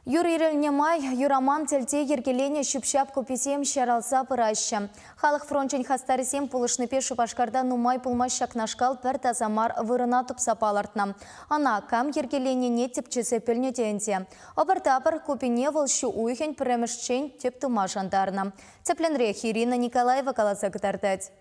Юрирілне май, юраман телте ергелене шүпшап көпесем шаралса пыраща. Халық фрончен хастарисем пулышны пешу башкарда нумай пулмаш шакнашкал пір тазамар вырына тұпса палартна. Ана кам ергелене не тепчесе пілне денте. Обыртапыр көпіне волшу уйхен піремішчен теп тума жандарна. Тепленрех Ирина Николаева каласа кытартать.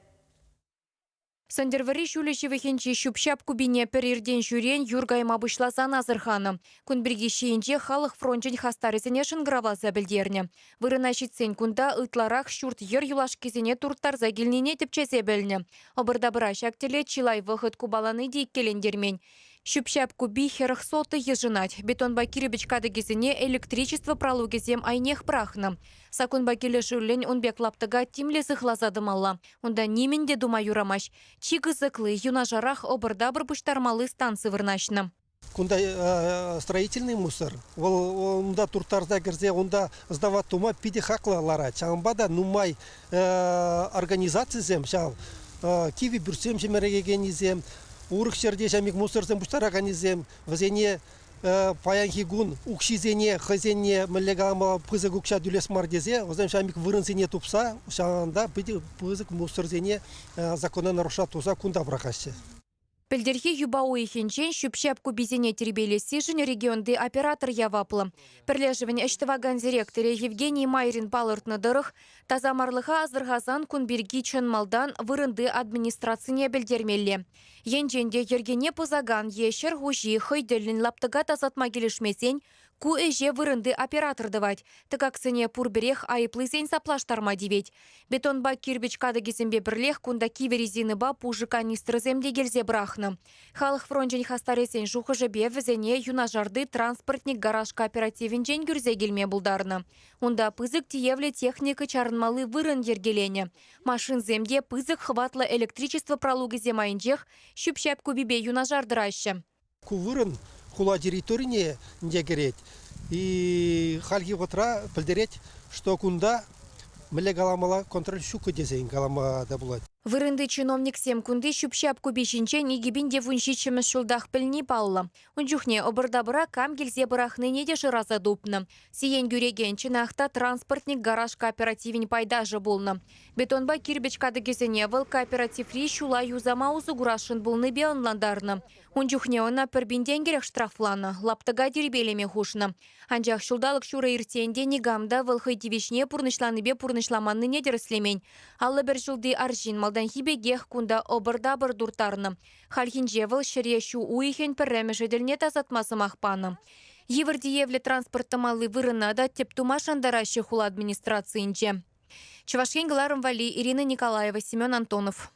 Сандервари шулешевехенче шупшап кубине перерден жюрен юргайма бұшласан азырханы. Күнбірге шейінже халық фронтжен хастарызіне шынгравалса білдеріне. Вырына шетсен күнда ытларақ шурт ер юлаш кезіне турттарза келнене тіпчесе біліне. Обырда бұра шактеле чилай вғыт кубаланы дейк келендермен. Шупшап куби херах соты ежынать. Бетонба киребечкады кезіне электричество пралу кезем айнех прахны. Сакунба келі жүрлен онбек лаптыға тимле зықлазадымалла. Онда неменде дума юрамаш. Чигі зықлы юнажарах обырда бір бұштармалы станцы вырнашны. Кунда строительный мусор. Онда туртарда керзе, онда сдават тума пиде хаклалара. Чамбада нумай организациязем, киви бюрсем жемерегенизем, урых сердечамик мусорсем буштараганизем, вазене паянхигун укшизене хазене млегама пызык укша дюлес мардезе, озем шамик вырынсене тупса, шанда пызык мусорзене закона наруша туза кунда брахаще. Пілдерхе юбау ехенчен шүпшап кубизене тербелесі жын регионды оператор яваплы. Пірлежівін әштіваган директоры Евгений Майрин палыртны дырых, тазамарлыға азырғазан күнберги чынмалдан вырынды администрацияне білдермелі. Енженде ергене пызаган ешір ғужи хойділін лаптыға тазатма келішмесен, ку эже вырынды оператор дывать. Тыгаксыне пурберех айыплызен саплаштарма девет. Бетонба кирбичкады кезімбе бірлех кунда киверезины ба пужы канистрыземде келзе брахны. Халық фронтжен хастаресен жухы жебе візене юнажарды транспортник гараж кооперативен жен күрзе келме бұлдарны. Онда пызык тиевле техника чарынмалы вырын ергелене. Машин земде пызык хватлы электричество пралуғы земайынжех шүпшап көбебе юнажардырашы. Кувырын хула территории не греть. И хальги вотра польдереть, что кунда мле галамала контроль шука дезень галама даблать. Вырынды чиновник сем кунды шүпшап көбешінче негебінде вуншичіміз шулдақ пілні паллы. Унчухне обырдабыра кам келзе бұрақны неде жыраза допны. Сиен гюреген чинақта транспортник гараж кооперативін пайдажы болны. Бетонба кирбечкады кезіне выл кооперативри шула юзама узы гурашын болны бе онландарны. Унчухне она пірбінден керек штрафланы, лаптыға дербелеме хушны. Анжақ шулдалық шура иртенде негамда выл хайдивишне пурнышланы бе пурнышламанны недеріслемень. Аллы бір жылды аржин малдан хибегех кунда обырда-бір дуртарны. Хальхинже выл шырешу уйхен пірремі жеделне тазатмасы мақпаны. Евірдиевле транспорттамалы вырына да тептума шандарашы хула администрациинче. Чувашкен Галарым Вали, Ирина Николаева, Семен Антонов.